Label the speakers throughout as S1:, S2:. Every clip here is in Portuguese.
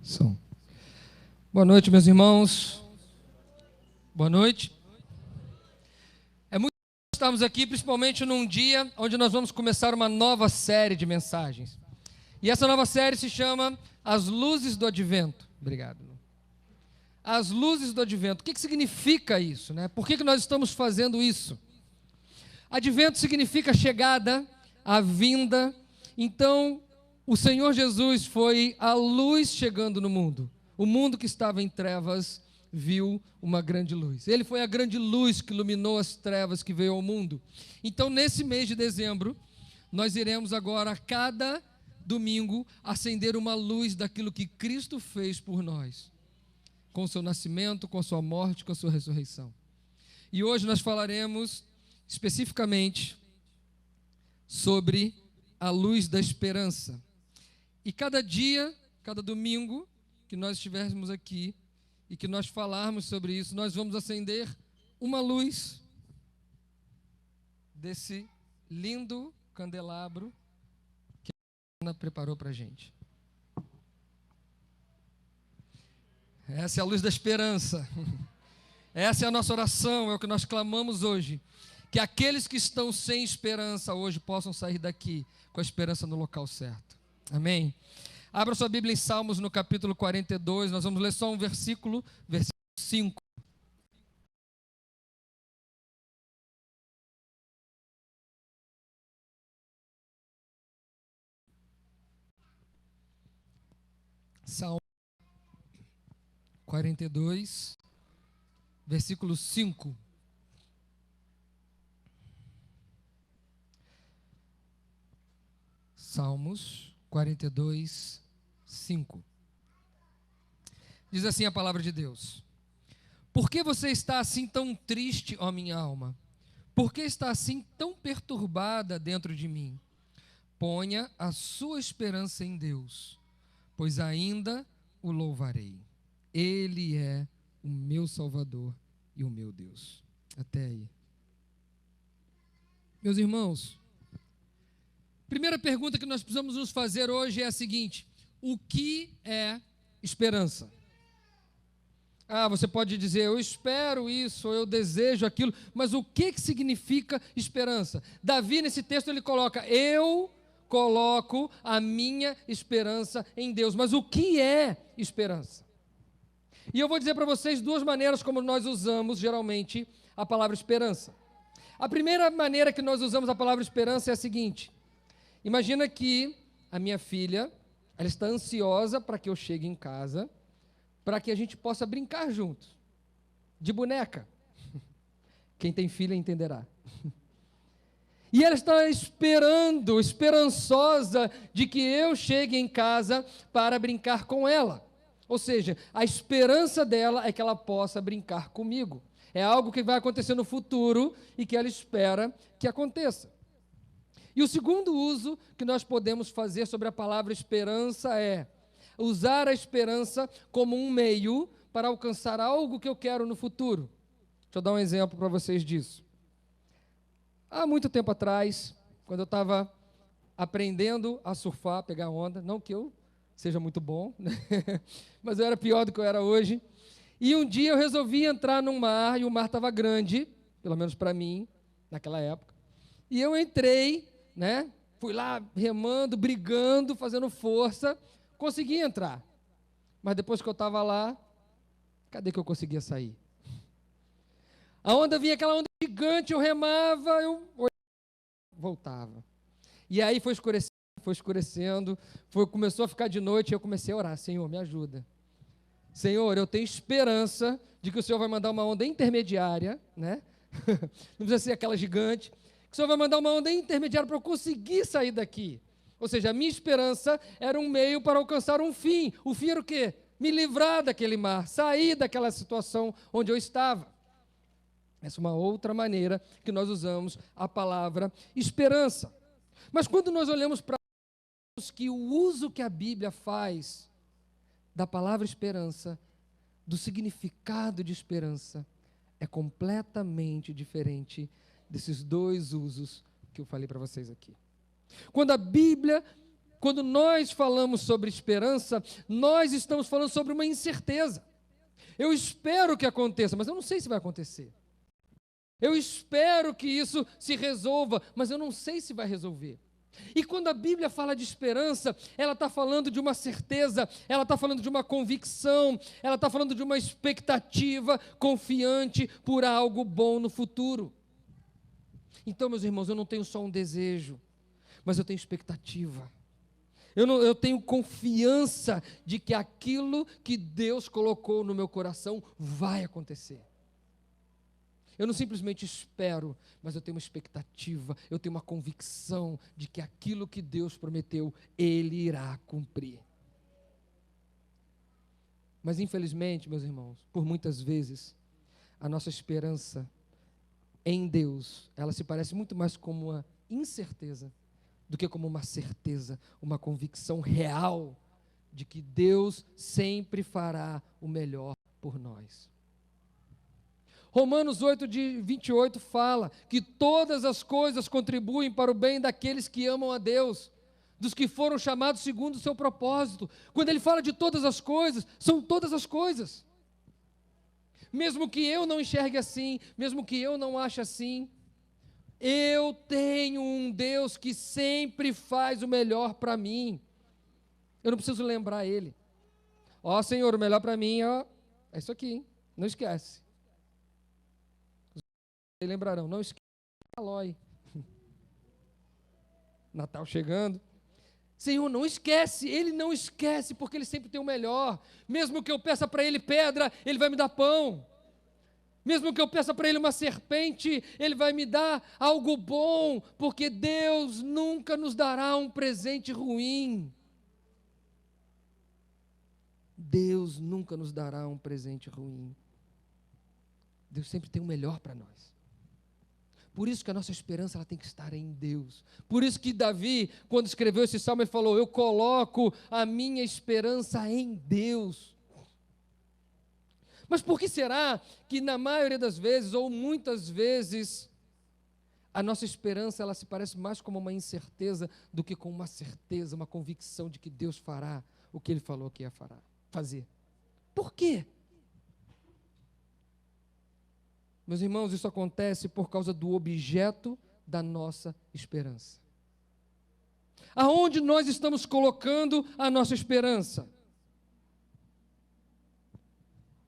S1: Som. Boa noite, meus irmãos. Boa noite. É muito bom estarmos aqui, principalmente num dia onde nós vamos começar uma nova série de mensagens. E essa nova série se chama As Luzes do Advento. Obrigado. As Luzes do Advento. O que significa isso, né? Por que nós estamos fazendo isso? Advento significa chegada, a vinda. Então, o Senhor Jesus foi a luz chegando no mundo. O mundo que estava em trevas viu uma grande luz. Ele foi a grande luz que iluminou as trevas que veio ao mundo. Então, nesse mês de dezembro, nós iremos agora, a cada domingo, acender uma luz daquilo que Cristo fez por nós, com o seu nascimento, com a sua morte, com a sua ressurreição. E hoje nós falaremos especificamente sobre a luz da esperança. E cada dia, cada domingo que nós estivermos aqui e que nós falarmos sobre isso, nós vamos acender uma luz desse lindo candelabro que a Ana preparou para a gente. Essa é a luz da esperança. Essa é a nossa oração, é o que nós clamamos hoje. Que aqueles que estão sem esperança hoje possam sair daqui com a esperança no local certo. Amém? Abra sua Bíblia em Salmos no capítulo 42, nós vamos ler só um versículo 5. Salmo 42, versículo 5. Salmos 42, 5. Diz assim a palavra de Deus: Por que você está assim tão triste, ó minha alma? Por que está assim tão perturbada dentro de mim? Ponha a sua esperança em Deus, pois ainda o louvarei. Ele é o meu Salvador e o meu Deus. Até aí. Meus irmãos, primeira pergunta que nós precisamos nos fazer hoje é a seguinte: o que é esperança? Você pode dizer, eu espero isso, ou eu desejo aquilo, mas o que significa esperança? Davi, nesse texto, ele coloca, eu coloco a minha esperança em Deus. Mas o que é esperança? E eu vou dizer para vocês duas maneiras como nós usamos, geralmente, a palavra esperança. A primeira maneira que nós usamos a palavra esperança é a seguinte: imagina que a minha filha, ela está ansiosa para que eu chegue em casa, para que a gente possa brincar juntos, de boneca. Quem tem filha entenderá. E ela está esperando, esperançosa de que eu chegue em casa para brincar com ela. Ou seja, a esperança dela é que ela possa brincar comigo. É algo que vai acontecer no futuro e que ela espera que aconteça. E o segundo uso que nós podemos fazer sobre a palavra esperança é usar a esperança como um meio para alcançar algo que eu quero no futuro. Deixa eu dar um exemplo para vocês disso. Há muito tempo atrás, quando eu estava aprendendo a surfar, pegar onda, não que eu seja muito bom, né? Mas eu era pior do que eu era hoje. E um dia eu resolvi entrar num mar, e o mar estava grande, pelo menos para mim, naquela época. E eu entrei, né? Fui lá remando, brigando, fazendo força, consegui entrar. Mas depois que eu estava lá, cadê que eu conseguia sair? A onda vinha, aquela onda gigante, eu remava, eu voltava. E aí foi escurecendo, começou a ficar de noite, e eu comecei a orar, Senhor, me ajuda. Senhor, eu tenho esperança de que o Senhor vai mandar uma onda intermediária, né? Não precisa ser aquela gigante, que o Senhor vai mandar uma onda intermediária para eu conseguir sair daqui. Ou seja, a minha esperança era um meio para alcançar um fim. O fim era o quê? Me livrar daquele mar, sair daquela situação onde eu estava. Essa é uma outra maneira que nós usamos a palavra esperança. Mas quando nós olhamos para que o uso que a Bíblia faz da palavra esperança, do significado de esperança, é completamente diferente desses dois usos que eu falei para vocês aqui. Quando a Bíblia quando nós falamos sobre esperança, nós estamos falando sobre uma incerteza. Eu espero que aconteça, mas eu não sei se vai acontecer. Eu espero que isso se resolva, mas eu não sei se vai resolver. E quando a Bíblia fala de esperança, ela está falando de uma certeza, ela está falando de uma convicção, ela está falando de uma expectativa confiante por algo bom no futuro. Então, meus irmãos, eu não tenho só um desejo, mas eu tenho expectativa. Eu tenho confiança de que aquilo que Deus colocou no meu coração vai acontecer. Eu não simplesmente espero, mas eu tenho uma expectativa, eu tenho uma convicção de que aquilo que Deus prometeu, Ele irá cumprir. Mas infelizmente, meus irmãos, por muitas vezes, a nossa esperança em Deus, ela se parece muito mais como uma incerteza do que como uma certeza, uma convicção real de que Deus sempre fará o melhor por nós. Romanos 8:28 fala que todas as coisas contribuem para o bem daqueles que amam a Deus, dos que foram chamados segundo o seu propósito. Quando ele fala de todas as coisas, são todas as coisas. Mesmo que eu não enxergue assim, mesmo que eu não ache assim, eu tenho um Deus que sempre faz o melhor para mim. Eu não preciso lembrar Ele. Ó Senhor, o melhor para mim é isso aqui, hein? Não esquece. Vocês lembrarão, não esquece o Calói. Natal chegando. Senhor, não esquece, Ele não esquece, porque Ele sempre tem o melhor. Mesmo que eu peça para Ele pedra, Ele vai me dar pão. Mesmo que eu peça para Ele uma serpente, Ele vai me dar algo bom, porque Deus nunca nos dará um presente ruim. Deus nunca nos dará um presente ruim. Deus sempre tem o melhor para nós. Por isso que a nossa esperança ela tem que estar em Deus. Por isso que Davi, quando escreveu esse salmo, ele falou: eu coloco a minha esperança em Deus. Mas por que será que na maioria das vezes, ou muitas vezes, a nossa esperança ela se parece mais como uma incerteza do que com uma certeza, uma convicção de que Deus fará o que Ele falou que ia fazer? Por quê? Meus irmãos, isso acontece por causa do objeto da nossa esperança. Aonde nós estamos colocando a nossa esperança?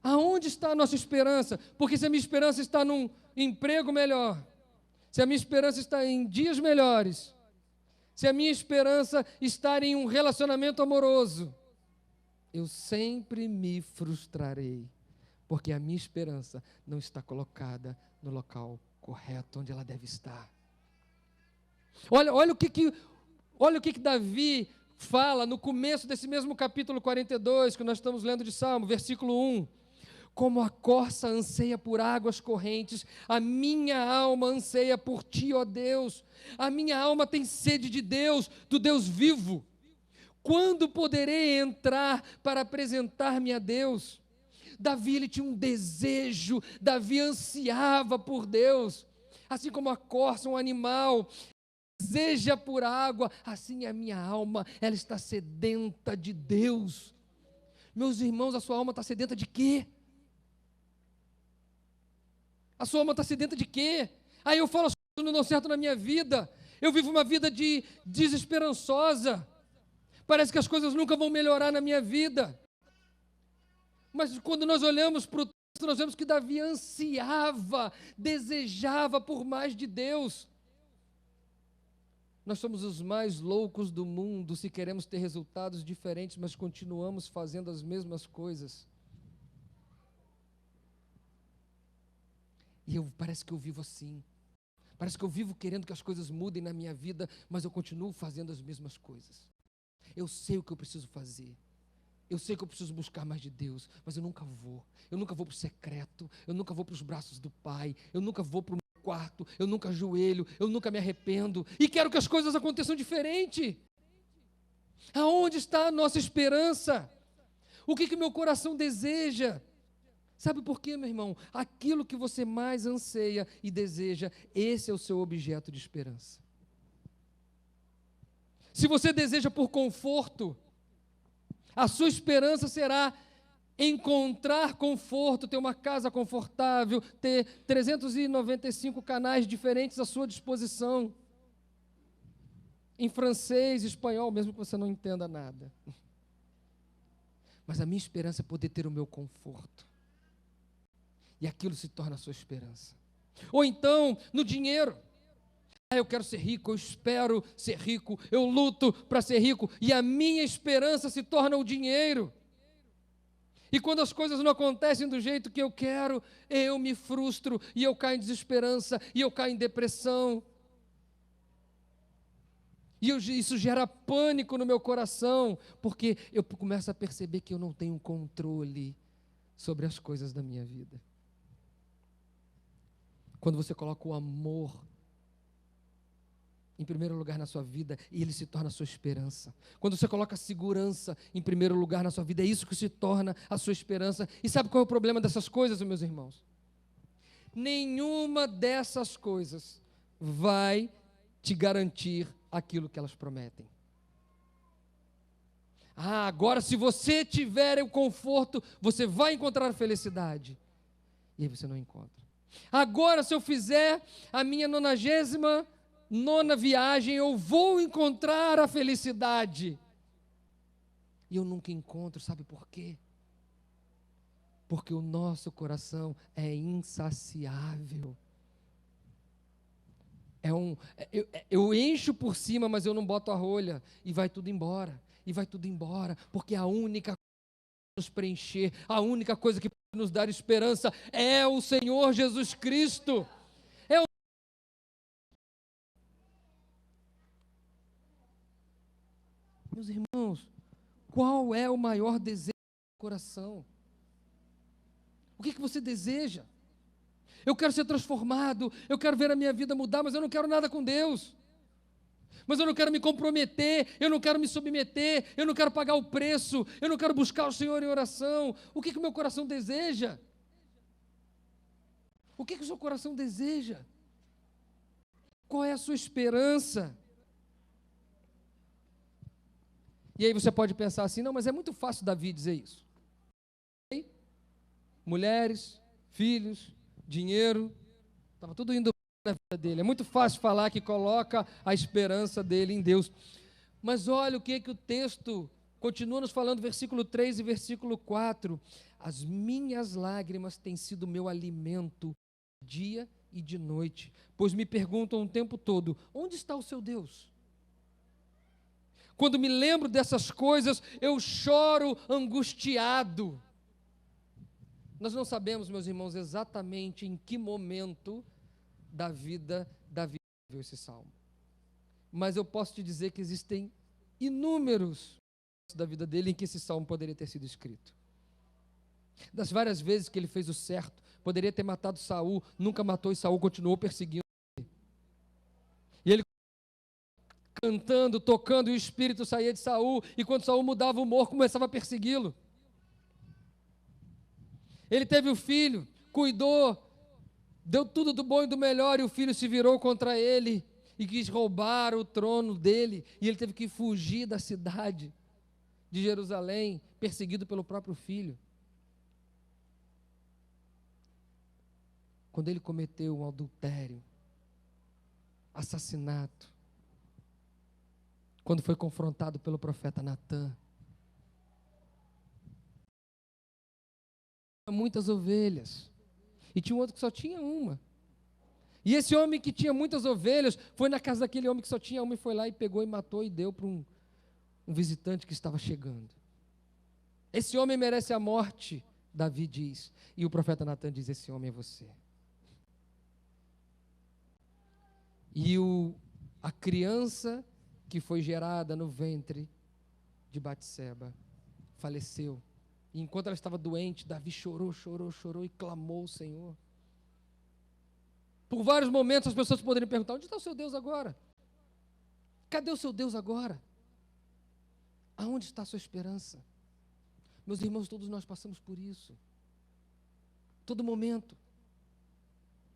S1: Aonde está a nossa esperança? Porque se a minha esperança está num emprego melhor, se a minha esperança está em dias melhores, se a minha esperança está em um relacionamento amoroso, eu sempre me frustrarei, porque a minha esperança não está colocada no local correto, onde ela deve estar. Olha o que Davi fala no começo desse mesmo capítulo 42, que nós estamos lendo de Salmo, versículo 1. Como a corça anseia por águas correntes, a minha alma anseia por ti, ó Deus. A minha alma tem sede de Deus, do Deus vivo. Quando poderei entrar para apresentar-me a Deus? Davi, ele tinha um desejo, Davi ansiava por Deus. Assim como a corça, um animal, deseja por água, assim a minha alma, ela está sedenta de Deus. Meus irmãos, a sua alma está sedenta de quê? A sua alma está sedenta de quê? Aí eu falo, as coisas não dão certo na minha vida. Eu vivo uma vida desesperançosa. Parece que as coisas nunca vão melhorar na minha vida. Mas quando nós olhamos para o texto, nós vemos que Davi ansiava, desejava por mais de Deus. Nós somos os mais loucos do mundo se queremos ter resultados diferentes, mas continuamos fazendo as mesmas coisas. E parece que eu vivo assim. Parece que eu vivo querendo que as coisas mudem na minha vida, mas eu continuo fazendo as mesmas coisas. Eu sei o que eu preciso fazer. Eu sei que eu preciso buscar mais de Deus, mas eu nunca vou. Eu nunca vou para o secreto, eu nunca vou para os braços do Pai, eu nunca vou para o meu quarto, eu nunca ajoelho, eu nunca me arrependo. E quero que as coisas aconteçam diferente. Aonde está a nossa esperança? O que meu coração deseja? Sabe por quê, meu irmão? Aquilo que você mais anseia e deseja, esse é o seu objeto de esperança. Se você deseja por conforto, a sua esperança será encontrar conforto, ter uma casa confortável, ter 395 canais diferentes à sua disposição, em francês, espanhol, mesmo que você não entenda nada. Mas a minha esperança é poder ter o meu conforto, e aquilo se torna a sua esperança. Ou então, no dinheiro. Eu quero ser rico, eu espero ser rico, eu luto para ser rico, e a minha esperança se torna o dinheiro. E quando as coisas não acontecem do jeito que eu quero, eu me frustro, e eu caio em desesperança, e eu caio em depressão. E isso gera pânico no meu coração, porque eu começo a perceber que eu não tenho controle sobre as coisas da minha vida. Quando você coloca o amor em primeiro lugar na sua vida, e ele se torna a sua esperança. Quando você coloca a segurança em primeiro lugar na sua vida, é isso que se torna a sua esperança. E sabe qual é o problema dessas coisas, meus irmãos? Nenhuma dessas coisas vai te garantir aquilo que elas prometem. Agora se você tiver o conforto, você vai encontrar a felicidade. E aí você não encontra. Agora se eu fizer a minha 99ª viagem, eu vou encontrar a felicidade. E eu nunca encontro, sabe por quê? Porque o nosso coração é insaciável. Eu encho por cima, mas eu não boto a rolha, e vai tudo embora, porque a única coisa que nos preencher, a única coisa que pode nos dar esperança é o Senhor Jesus Cristo. Meus irmãos, qual é o maior desejo do coração? O que você deseja? Eu quero ser transformado, eu quero ver a minha vida mudar, mas eu não quero nada com Deus. Mas eu não quero me comprometer, eu não quero me submeter, eu não quero pagar o preço, eu não quero buscar o Senhor em oração. O que o meu coração deseja? O que o seu coração deseja? Qual é a sua esperança? E aí você pode pensar assim, não, mas é muito fácil Davi dizer isso. Mulheres, filhos, dinheiro, estava tudo indo na vida dele. É muito fácil falar que coloca a esperança dele em Deus. Mas olha o que o texto continua nos falando, versículo 3 e versículo 4. As minhas lágrimas têm sido meu alimento dia e de noite, pois me perguntam o tempo todo, onde está o seu Deus? Quando me lembro dessas coisas, eu choro angustiado. Nós não sabemos, meus irmãos, exatamente em que momento da vida Davi escreveu esse salmo. Mas eu posso te dizer que existem inúmeros momentos da vida dele em que esse salmo poderia ter sido escrito. Das várias vezes que ele fez o certo, poderia ter matado Saul, nunca matou e Saul continuou perseguindo ele. E ele cantando, tocando, e o espírito saía de Saul, e quando Saul mudava o humor, começava a persegui-lo. Ele teve o filho, cuidou, deu tudo do bom e do melhor, e o filho se virou contra ele, e quis roubar o trono dele, e ele teve que fugir da cidade de Jerusalém, perseguido pelo próprio filho. Quando ele cometeu um adultério, assassinato, quando foi confrontado pelo profeta Natã. Muitas ovelhas, e tinha um outro que só tinha uma. E esse homem que tinha muitas ovelhas, foi na casa daquele homem que só tinha uma, e foi lá e pegou e matou e deu para um visitante que estava chegando. Esse homem merece a morte, Davi diz, e o profeta Natã diz, esse homem é você. E a criança que foi gerada no ventre de Batseba faleceu. E enquanto ela estava doente, Davi chorou e clamou ao Senhor. Por vários momentos as pessoas poderiam perguntar, onde está o seu Deus agora? Cadê o seu Deus agora? Aonde está a sua esperança? Meus irmãos, todos nós passamos por isso. Todo momento.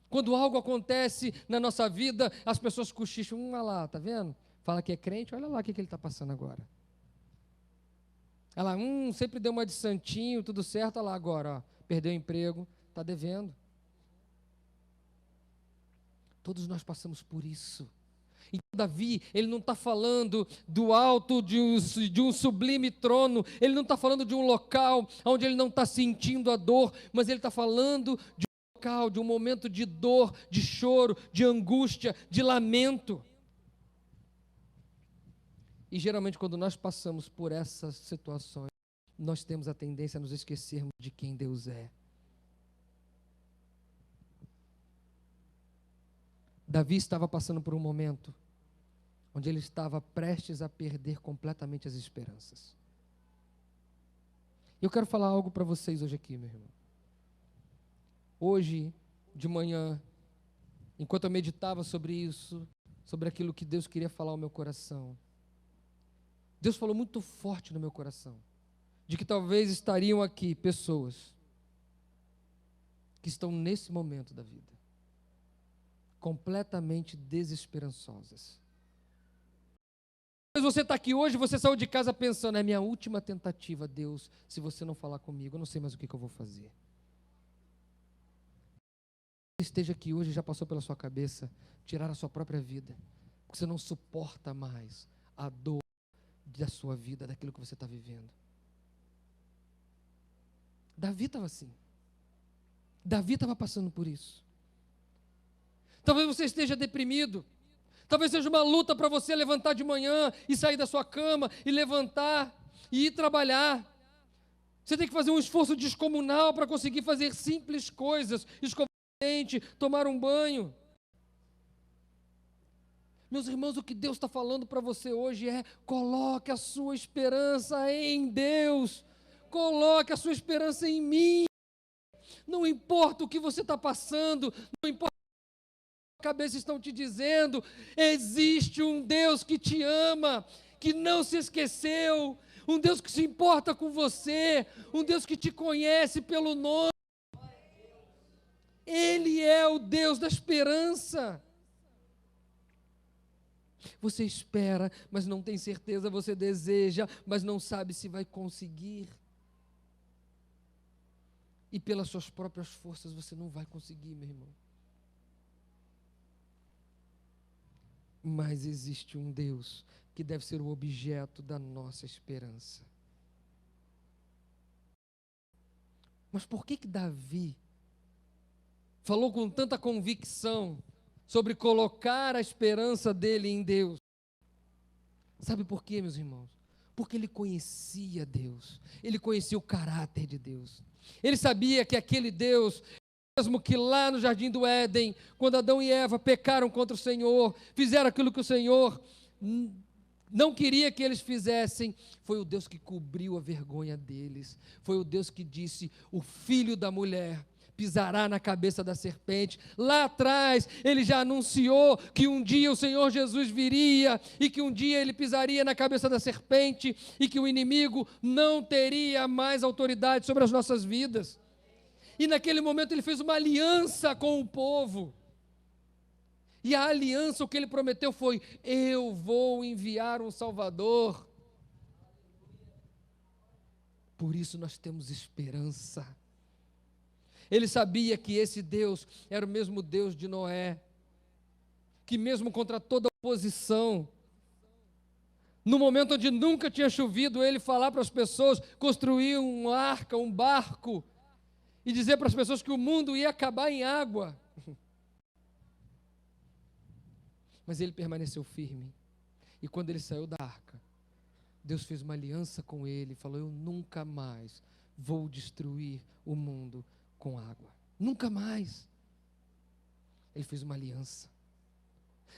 S1: Quando algo acontece na nossa vida, as pessoas cochicham, olha lá, está vendo? Fala que é crente, olha lá o que ele está passando agora. Ela, sempre deu uma de santinho, tudo certo, olha lá agora, ó, perdeu o emprego, está devendo. Todos nós passamos por isso. Então, Davi, ele não está falando do alto de um sublime trono, ele não está falando de um local onde ele não está sentindo a dor, mas ele está falando de um local, de um momento de dor, de choro, de angústia, de lamento. E geralmente, quando nós passamos por essas situações, nós temos a tendência a nos esquecermos de quem Deus é. Davi estava passando por um momento onde ele estava prestes a perder completamente as esperanças. Eu quero falar algo para vocês hoje aqui, meu irmão. Hoje, de manhã, enquanto eu meditava sobre isso, sobre aquilo que Deus queria falar ao meu coração, Deus falou muito forte no meu coração, de que talvez estariam aqui pessoas que estão nesse momento da vida, completamente desesperançosas. Mas você está aqui hoje, você saiu de casa pensando, é minha última tentativa, Deus, se você não falar comigo, eu não sei mais o que eu vou fazer. Esteja aqui hoje, já passou pela sua cabeça, tirar a sua própria vida, porque você não suporta mais a dor da sua vida, daquilo que você está vivendo. Davi estava assim. Davi estava passando por isso. Talvez você esteja deprimido. Talvez seja uma luta para você levantar de manhã e sair da sua cama e levantar e ir trabalhar. Você tem que fazer um esforço descomunal para conseguir fazer simples coisas, escovar o dente, tomar um banho. Meus irmãos, o que Deus está falando para você hoje é: coloque a sua esperança em Deus, coloque a sua esperança em mim. Não importa o que você está passando, não importa o que a cabeça estão te dizendo, existe um Deus que te ama, que não se esqueceu, um Deus que se importa com você, um Deus que te conhece pelo nome. Ele é o Deus da esperança. Você espera, mas não tem certeza, você deseja, mas não sabe se vai conseguir. E pelas suas próprias forças você não vai conseguir, meu irmão. Mas existe um Deus que deve ser o objeto da nossa esperança. Mas por que Davi falou com tanta convicção sobre colocar a esperança dele em Deus? Sabe por quê, meus irmãos? Porque ele conhecia Deus, ele conhecia o caráter de Deus. Ele sabia que aquele Deus, mesmo que lá no Jardim do Éden, quando Adão e Eva pecaram contra o Senhor, fizeram aquilo que o Senhor não queria que eles fizessem, foi o Deus que cobriu a vergonha deles, foi o Deus que disse: o filho da mulher pisará na cabeça da serpente. Lá atrás, ele já anunciou que um dia o Senhor Jesus viria, e que um dia ele pisaria na cabeça da serpente, e que o inimigo não teria mais autoridade sobre as nossas vidas. E naquele momento ele fez uma aliança com o povo, e a aliança, o que ele prometeu foi: eu vou enviar um Salvador. Por isso nós temos esperança. Ele sabia que esse Deus era o mesmo Deus de Noé, que mesmo contra toda oposição, no momento onde nunca tinha chovido, ele falar para as pessoas, construir uma arca, um barco, e dizer para as pessoas que o mundo ia acabar em água. Mas ele permaneceu firme, e quando ele saiu da arca, Deus fez uma aliança com ele, e falou: eu nunca mais vou destruir o mundo com água, nunca mais. Ele fez uma aliança.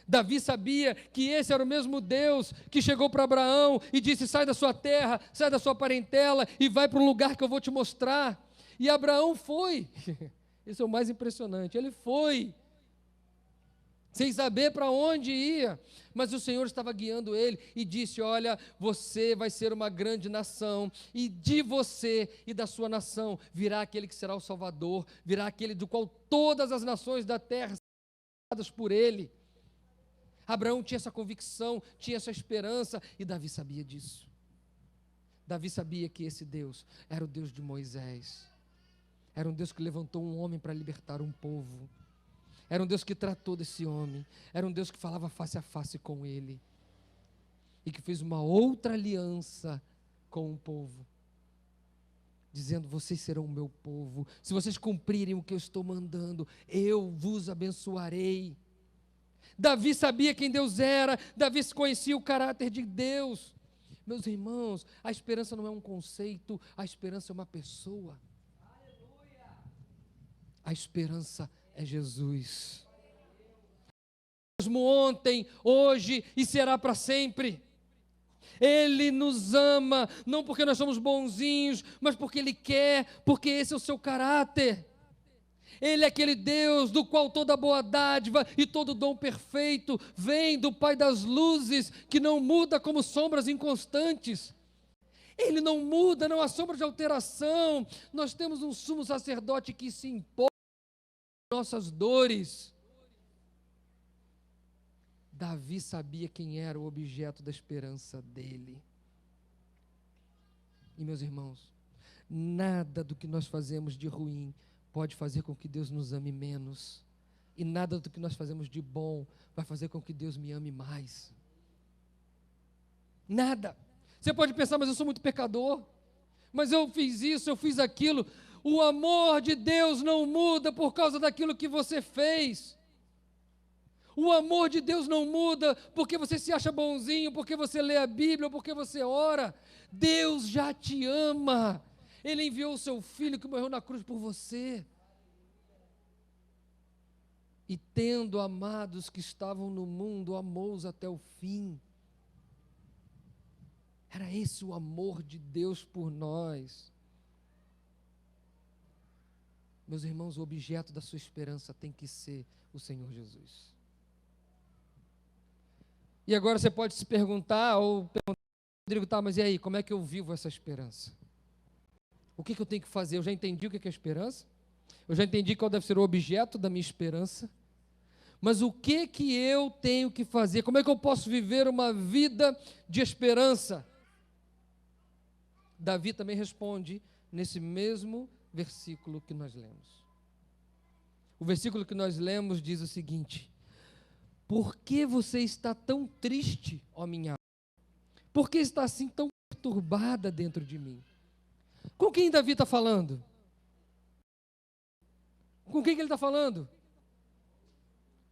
S1: Davi sabia que esse era o mesmo Deus que chegou para Abraão e disse: sai da sua terra, sai da sua parentela e vai para um lugar que eu vou te mostrar. E Abraão foi. Esse é o mais impressionante. Ele foi, sem saber para onde ia, mas o Senhor estava guiando ele e disse: olha, você vai ser uma grande nação, e de você e da sua nação virá aquele que será o Salvador, virá aquele do qual todas as nações da terra serão salvadas por ele. Abraão tinha essa convicção, tinha essa esperança, e Davi sabia disso. Davi sabia que esse Deus era o Deus de Moisés. Era um Deus que levantou um homem para libertar um povo. Era um Deus que tratou desse homem. Era um Deus que falava face a face com ele. E que fez uma outra aliança com o povo. Dizendo, vocês serão o meu povo. Se vocês cumprirem o que eu estou mandando, eu vos abençoarei. Davi sabia quem Deus era. Davi conhecia o caráter de Deus. Meus irmãos, a esperança não é um conceito, a esperança é uma pessoa. A esperança é Jesus. Mesmo ontem, hoje e será para sempre. Ele nos ama, não porque nós somos bonzinhos, mas porque Ele quer, porque esse é o seu caráter. Ele é aquele Deus do qual toda boa dádiva e todo dom perfeito vem do Pai das luzes, que não muda como sombras inconstantes. Ele não muda, não há sombra de alteração. Nós temos um sumo sacerdote que se importa com nossas dores. Davi sabia quem era o objeto da esperança dele. E meus irmãos, nada do que nós fazemos de ruim pode fazer com que Deus nos ame menos. E nada do que nós fazemos de bom vai fazer com que Deus me ame mais. Nada. Você pode pensar, mas eu sou muito pecador. Mas eu fiz isso, eu fiz aquilo. O amor de Deus não muda por causa daquilo que você fez. O amor de Deus não muda porque você se acha bonzinho, porque você lê a Bíblia, ou porque você ora. Deus já te ama. Ele enviou o seu Filho que morreu na cruz por você. E tendo amado os que estavam no mundo, amou-os até o fim. Era esse o amor de Deus por nós. Meus irmãos, o objeto da sua esperança tem que ser o Senhor Jesus. E agora você pode se perguntar, Rodrigo, tá, mas e aí, como é que eu vivo essa esperança? O que eu tenho que fazer? Eu já entendi o que é esperança, eu já entendi qual deve ser o objeto da minha esperança, mas o que eu tenho que fazer? Como é que eu posso viver uma vida de esperança? Davi também responde nesse mesmo versículo que nós lemos. O versículo que nós lemos diz o seguinte: por que você está tão triste, ó minha alma? Por que está assim tão perturbada dentro de mim? Com quem Davi está falando? Com quem que ele está falando?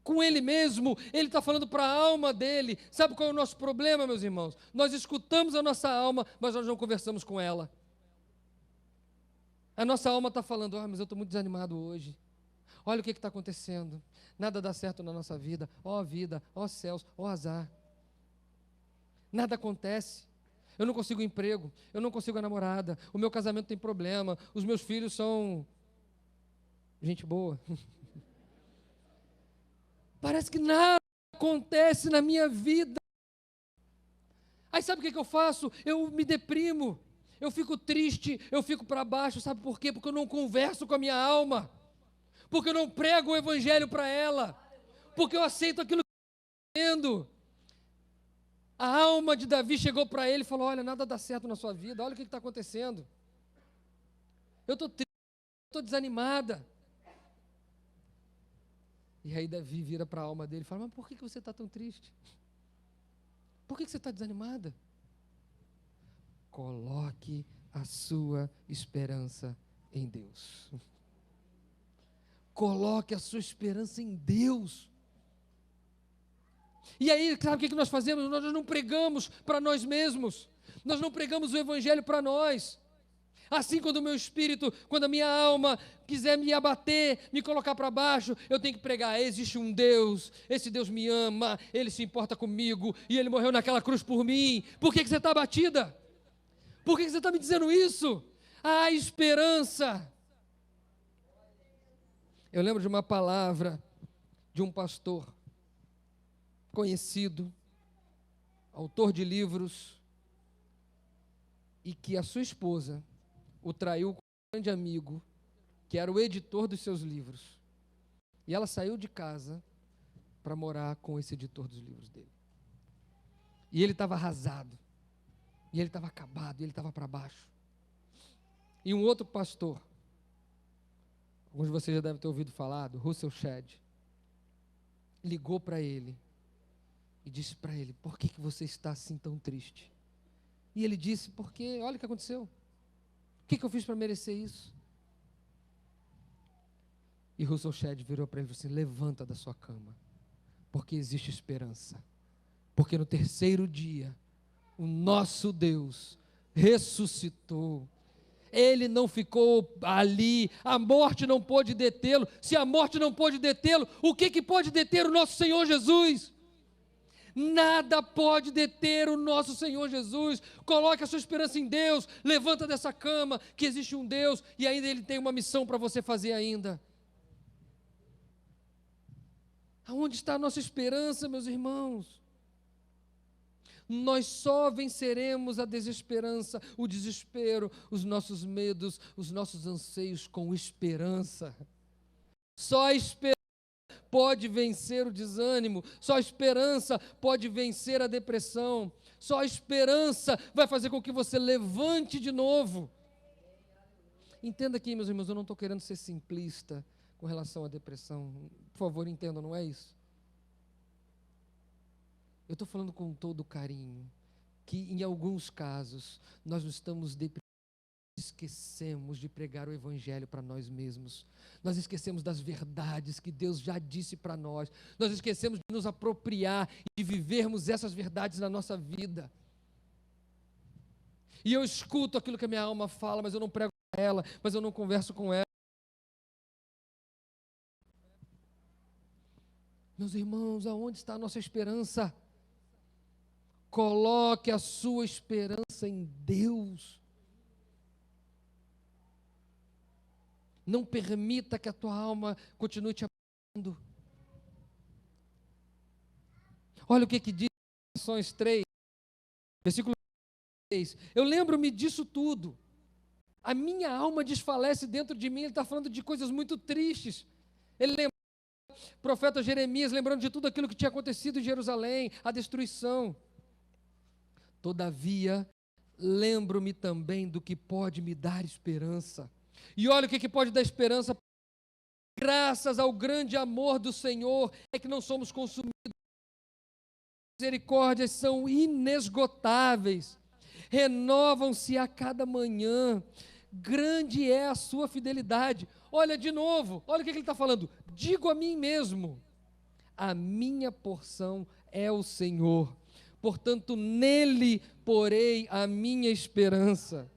S1: Com ele mesmo. Ele está falando para a alma dele. Sabe qual é o nosso problema, meus irmãos? Nós escutamos a nossa alma, mas nós não conversamos com ela. A nossa alma está falando, mas eu estou muito desanimado hoje. Olha o que está acontecendo. Nada dá certo na nossa vida. Ó vida, ó céus, ó azar. Nada acontece. Eu não consigo emprego, eu não consigo a namorada, o meu casamento tem problema, os meus filhos são gente boa. Parece que nada acontece na minha vida. Aí sabe o que eu faço? Eu me deprimo, eu fico triste, eu fico para baixo. Sabe por quê? Porque eu não converso com a minha alma, porque eu não prego o evangelho para ela, porque eu aceito aquilo que eu estou vendo. A alma de Davi chegou para ele e falou: olha, nada dá certo na sua vida, olha o que está acontecendo. Eu estou triste, estou desanimada. E aí Davi vira para a alma dele e fala: mas por que você está tão triste? Por que você está desanimada? Coloque a sua esperança em Deus. Coloque a sua esperança em Deus. E aí, sabe o que nós fazemos? Nós não pregamos para nós mesmos. Nós não pregamos o evangelho para nós. Assim, quando o meu espírito, quando a minha alma quiser me abater, me colocar para baixo, eu tenho que pregar: existe um Deus, esse Deus me ama, Ele se importa comigo, e Ele morreu naquela cruz por mim. Por que você está abatida? Por que você está me dizendo isso? A esperança. Eu lembro de uma palavra de um pastor conhecido, autor de livros, e que a sua esposa o traiu com um grande amigo, que era o editor dos seus livros. E ela saiu de casa para morar com esse editor dos livros dele. E ele estava arrasado, e ele estava acabado, e ele estava para baixo. E um outro pastor, alguns de vocês já devem ter ouvido falar, do Russell Shedd, ligou para ele e disse para ele: por que você está assim tão triste? E ele disse: porque olha o que aconteceu, o que eu fiz para merecer isso? E Russell Shedd virou para ele e falou assim: levanta da sua cama, porque existe esperança, porque no terceiro dia o nosso Deus ressuscitou. Ele não ficou ali, a morte não pôde detê-lo. Se a morte não pôde detê-lo, o que pode deter o nosso Senhor Jesus? Nada pode deter o nosso Senhor Jesus. Coloque a sua esperança em Deus, levanta dessa cama, que existe um Deus, e ainda Ele tem uma missão para você fazer ainda. Aonde está a nossa esperança, meus irmãos? Nós só venceremos a desesperança, o desespero, os nossos medos, os nossos anseios com esperança. Só a esperança pode vencer o desânimo, só a esperança pode vencer a depressão, só a esperança vai fazer com que você levante de novo. Entenda aqui, meus irmãos, eu não estou querendo ser simplista com relação à depressão, por favor, entendam, não é isso. Eu estou falando com todo carinho, que em alguns casos, nós não estamos deprimidos, esquecemos de pregar o Evangelho para nós mesmos, nós esquecemos das verdades que Deus já disse para nós, nós esquecemos de nos apropriar e de vivermos essas verdades na nossa vida. E eu escuto aquilo que a minha alma fala, mas eu não prego para ela, mas eu não converso com ela. Meus irmãos, aonde está a nossa esperança? Coloque a sua esperança em Deus. Não permita que a tua alma continue te abandonando. Olha o que diz em Lamentações 3, versículo 6. Eu lembro-me disso tudo. A minha alma desfalece dentro de mim. Ele está falando de coisas muito tristes. Ele lembra o profeta Jeremias, lembrando de tudo aquilo que tinha acontecido em Jerusalém, a destruição. Todavia, lembro-me também do que pode me dar esperança. E olha o que pode dar esperança. Graças ao grande amor do Senhor, é que não somos consumidos. As misericórdias são inesgotáveis, renovam-se a cada manhã. Grande é a sua fidelidade. Olha de novo, olha o que ele está falando. Digo a mim mesmo: a minha porção é o Senhor. Portanto, nele porei a minha esperança.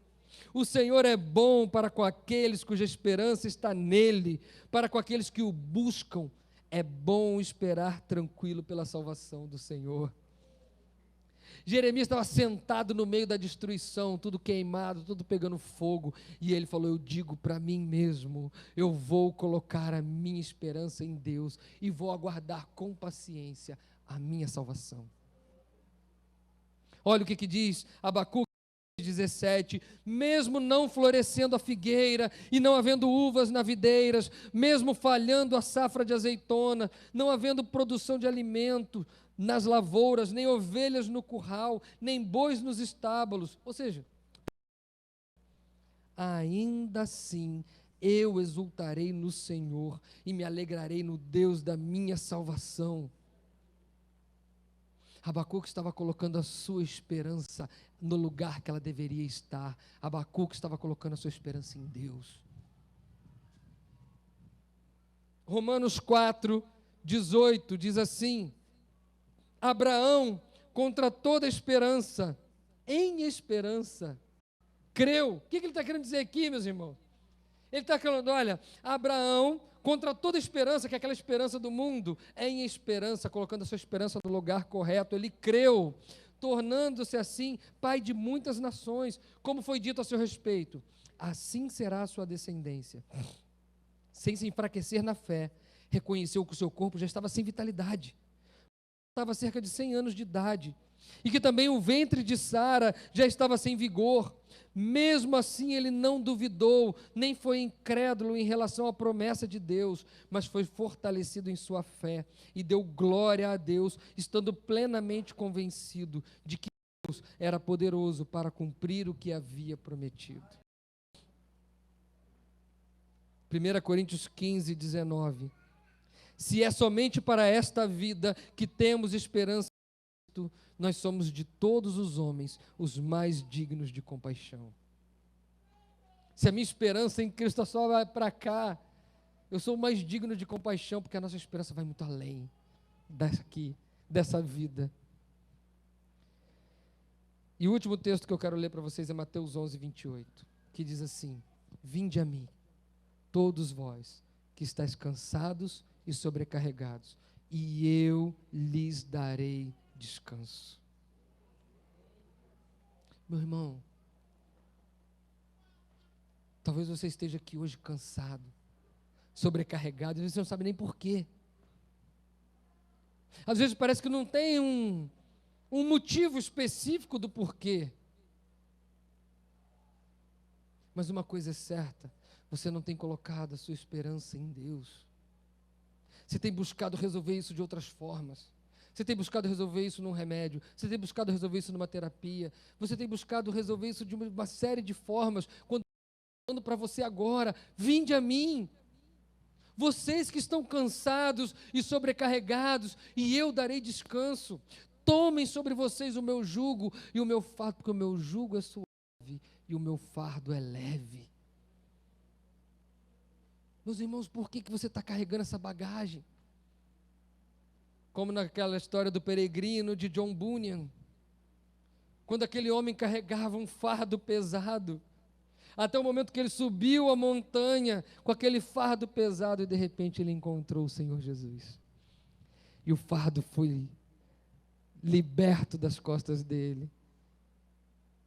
S1: O Senhor é bom para com aqueles cuja esperança está nele, para com aqueles que o buscam. É bom esperar tranquilo pela salvação do Senhor. Jeremias estava sentado no meio da destruição, tudo queimado, tudo pegando fogo, e ele falou: eu digo para mim mesmo, eu vou colocar a minha esperança em Deus e vou aguardar com paciência a minha salvação. Olha o que diz Abacuque 17: mesmo não florescendo a figueira e não havendo uvas na videiras, mesmo falhando a safra de azeitona, não havendo produção de alimento nas lavouras, nem ovelhas no curral, nem bois nos estábulos, ou seja, ainda assim eu exultarei no Senhor e me alegrarei no Deus da minha salvação. Abacuque estava colocando a sua esperança no lugar que ela deveria estar. Abacuque estava colocando a sua esperança em Deus. Romanos 4:18 diz assim: Abraão, contra toda esperança, em esperança, creu. O que ele está querendo dizer aqui, meus irmãos? Ele está falando: olha, Abraão, contra toda esperança, que é aquela esperança do mundo, é em esperança, colocando a sua esperança no lugar correto, ele creu, tornando-se assim pai de muitas nações, como foi dito a seu respeito: assim será a sua descendência. Sem se enfraquecer na fé, reconheceu que o seu corpo já estava sem vitalidade, estava cerca de 100 anos de idade, e que também o ventre de Sara já estava sem vigor. Mesmo assim, ele não duvidou, nem foi incrédulo em relação à promessa de Deus, mas foi fortalecido em sua fé e deu glória a Deus, estando plenamente convencido de que Deus era poderoso para cumprir o que havia prometido. 1 Coríntios 15, 19. Se é somente para esta vida que temos esperança, nós somos de todos os homens os mais dignos de compaixão. Se a minha esperança em Cristo só vai para cá, eu sou o mais digno de compaixão, porque a nossa esperança vai muito além dessa vida. E o último texto que eu quero ler para vocês é Mateus 11, 28, que diz assim: vinde a mim, todos vós que estáis cansados e sobrecarregados, e eu lhes darei descanso. Meu irmão, talvez você esteja aqui hoje cansado, sobrecarregado, e você não sabe nem por quê. Às vezes parece que não tem um motivo específico do porquê. Mas uma coisa é certa, você não tem colocado a sua esperança em Deus. Você tem buscado resolver isso de outras formas. Você tem buscado resolver isso num remédio. Você tem buscado resolver isso numa terapia. Você tem buscado resolver isso de uma série de formas. Quando eu estou falando para você agora, vinde a mim. Vocês que estão cansados e sobrecarregados, e eu darei descanso. Tomem sobre vocês o meu jugo e o meu fardo, porque o meu jugo é suave e o meu fardo é leve. Meus irmãos, por que você está carregando essa bagagem? Como naquela história do peregrino de John Bunyan, quando aquele homem carregava um fardo pesado, até o momento que ele subiu a montanha com aquele fardo pesado e de repente ele encontrou o Senhor Jesus. E o fardo foi liberto das costas dele,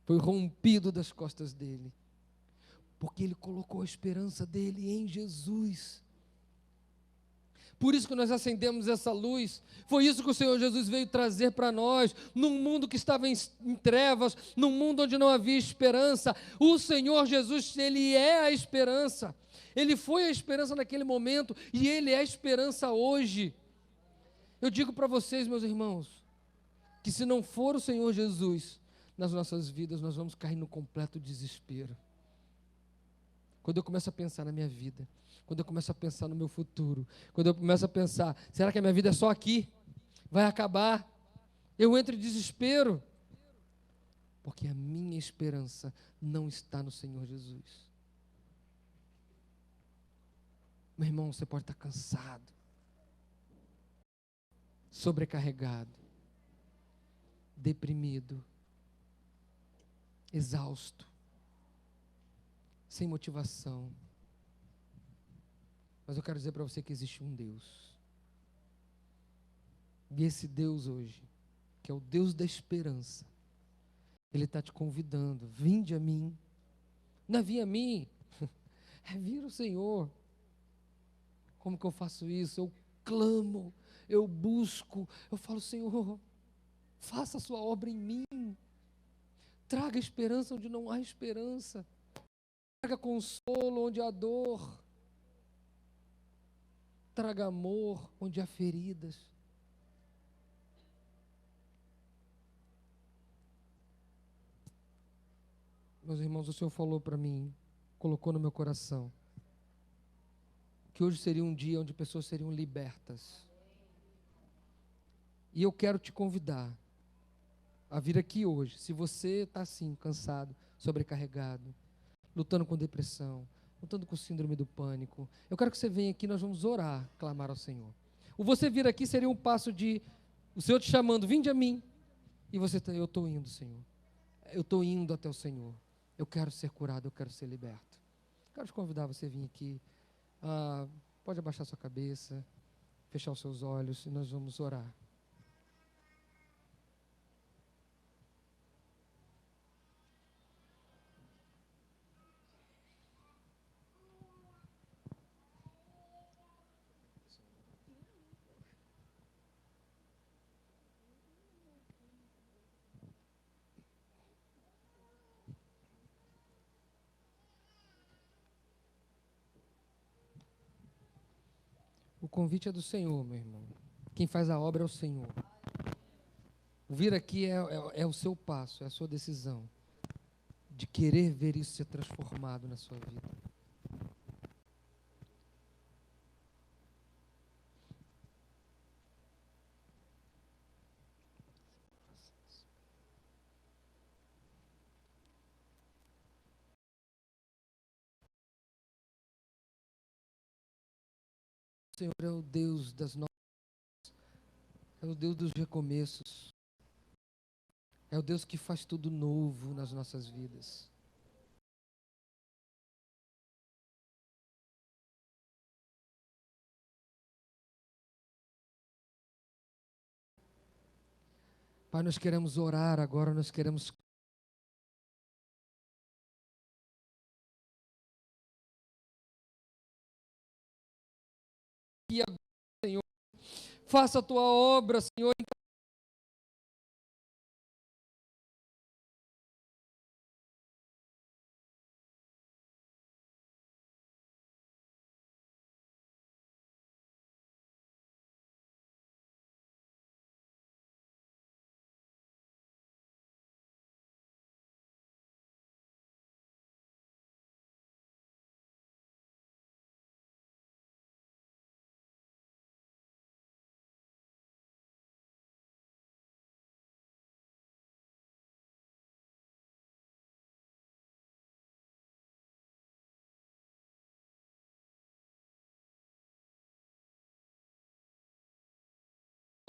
S1: foi rompido das costas dele, porque ele colocou a esperança dele em Jesus. Por isso que nós acendemos essa luz. Foi isso que o Senhor Jesus veio trazer para nós, num mundo que estava em trevas, num mundo onde não havia esperança. O Senhor Jesus, Ele é a esperança. Ele foi a esperança naquele momento e Ele é a esperança hoje. Eu digo para vocês, meus irmãos, que se não for o Senhor Jesus nas nossas vidas, nós vamos cair no completo desespero. Quando eu começo a pensar na minha vida, quando eu começo a pensar no meu futuro, quando eu começo a pensar, será que a minha vida é só aqui? Vai acabar? Eu entro em desespero, porque a minha esperança não está no Senhor Jesus. Meu irmão, você pode estar cansado, sobrecarregado, deprimido, exausto, sem motivação. Mas eu quero dizer para você que existe um Deus. E esse Deus hoje, que é o Deus da esperança, Ele está te convidando, vinde a mim. Não é vir a mim, é vir o Senhor. Como que eu faço isso? Eu clamo, eu busco, eu falo, Senhor, faça a sua obra em mim. Traga esperança onde não há esperança. Traga consolo onde há dor. Traga amor onde há feridas. Meus irmãos, o Senhor falou para mim, colocou no meu coração, que hoje seria um dia onde pessoas seriam libertas. E eu quero te convidar a vir aqui hoje, se você está assim, cansado, sobrecarregado, lutando com depressão, lutando com síndrome do pânico, eu quero que você venha aqui, nós vamos orar, clamar ao Senhor. O você vir aqui seria um passo de, o Senhor te chamando, vinde a mim, e você, eu estou indo, Senhor, eu estou indo até o Senhor, eu quero ser curado, eu quero ser liberto. Quero te convidar a você vir aqui, pode abaixar sua cabeça, fechar os seus olhos, e nós vamos orar. O convite é do Senhor, meu irmão. Quem faz a obra é o Senhor. O vir aqui é o seu passo, é a sua decisão de querer ver isso ser transformado na sua vida. O Senhor é o Deus das novas, é o Deus dos recomeços, é o Deus que faz tudo novo nas nossas vidas. Pai, nós queremos orar agora, nós queremos que agora, Senhor, faça a tua obra, Senhor.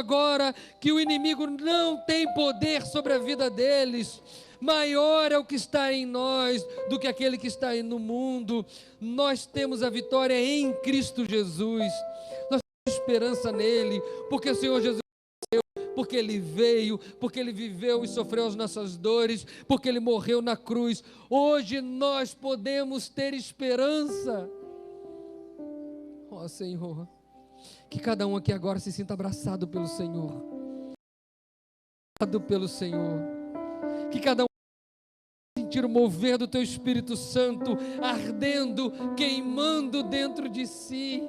S1: Agora que o inimigo não tem poder sobre a vida deles, maior é o que está em nós do que aquele que está aí no mundo. Nós temos a vitória em Cristo Jesus, nós temos esperança nele, porque o Senhor Jesus, porque Ele veio, porque Ele viveu e sofreu as nossas dores, porque Ele morreu na cruz. Hoje nós podemos ter esperança. Ó Senhor, que cada um aqui agora se sinta abraçado pelo Senhor. Abraçado pelo Senhor. Que cada um sentir o mover do Teu Espírito Santo ardendo, queimando dentro de si,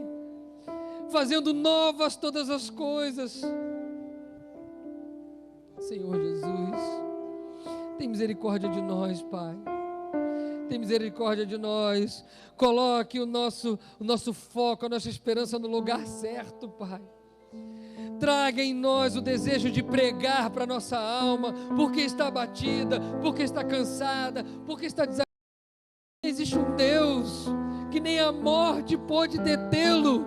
S1: fazendo novas todas as coisas. Senhor Jesus, tem misericórdia de nós, Pai. Tem misericórdia de nós. Coloque o nosso foco, a nossa esperança no lugar certo, Pai. Traga em nós o desejo de pregar para a nossa alma, porque está abatida, porque está cansada, porque está desanimada. Existe um Deus que nem a morte pode detê-lo,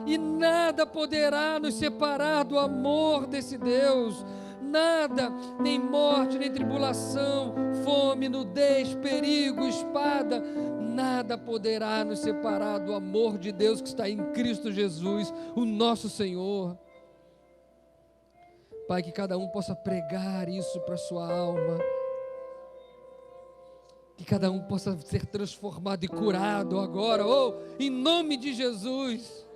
S1: e nada poderá nos separar do amor desse Deus. Nada, nem morte, nem tribulação, fome, nudez, perigo, espada, nada poderá nos separar do amor de Deus que está em Cristo Jesus, o nosso Senhor. Pai, que cada um possa pregar isso para a sua alma, que cada um possa ser transformado e curado agora, em nome de Jesus.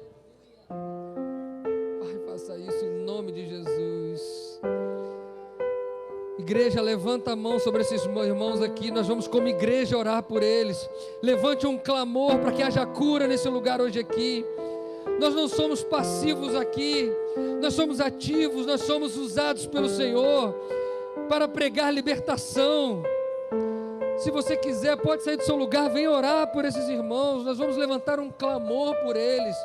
S1: Pai, faça isso em nome de Jesus. Igreja, levanta a mão sobre esses irmãos aqui. Nós vamos como igreja orar por eles. Levante um clamor para que haja cura nesse lugar hoje aqui. Nós não somos passivos aqui, nós somos ativos, nós somos usados pelo Senhor para pregar libertação. Se você quiser, pode sair do seu lugar, vem orar por esses irmãos. Nós vamos levantar um clamor por eles.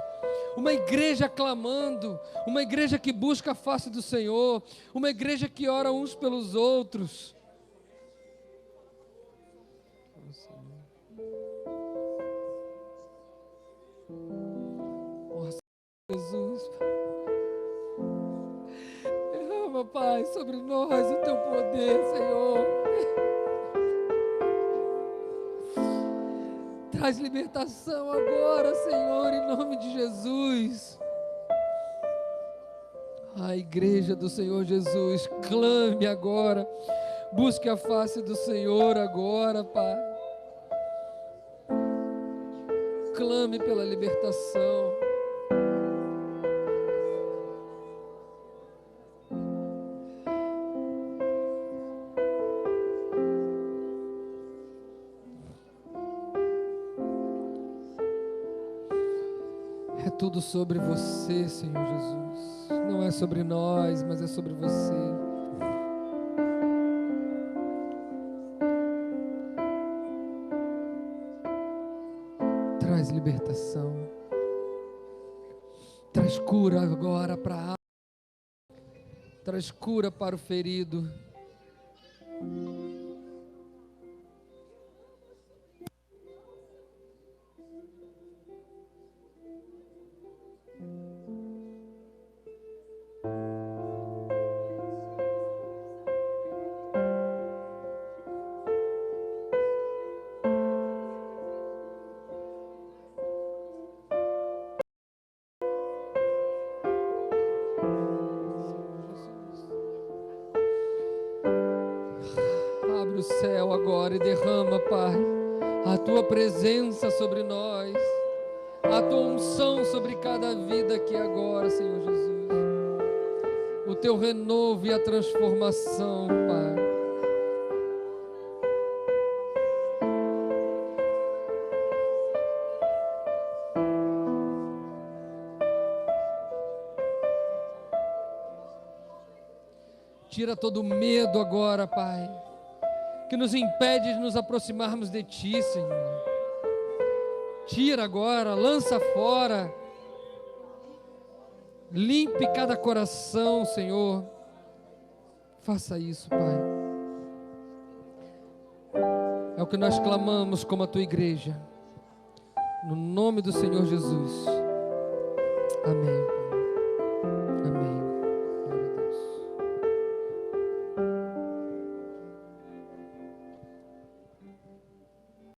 S1: Uma igreja clamando, uma igreja que busca a face do Senhor, uma igreja que ora uns pelos outros. Oh, Jesus, derrama, Pai, sobre nós o Teu poder, Senhor. Traz libertação agora, Senhor, em nome de Jesus. A igreja do Senhor Jesus, clame agora, busque a face do Senhor agora, Pai. Clame pela libertação. É tudo sobre você, Senhor Jesus. Não é sobre nós, mas é sobre você. Traz libertação. Traz cura agora para a alma. Traz cura para o ferido. Abre o céu agora e derrama, Pai, a Tua presença sobre nós, a Tua unção sobre cada vida aqui agora, Senhor Jesus. O Teu renovo e a transformação, Pai. Tira todo o medo agora, Pai, que nos impede de nos aproximarmos de Ti, Senhor. Tira agora, lança fora. Limpe cada coração, Senhor. Faça isso, Pai. É o que nós clamamos como a Tua igreja. No nome do Senhor Jesus.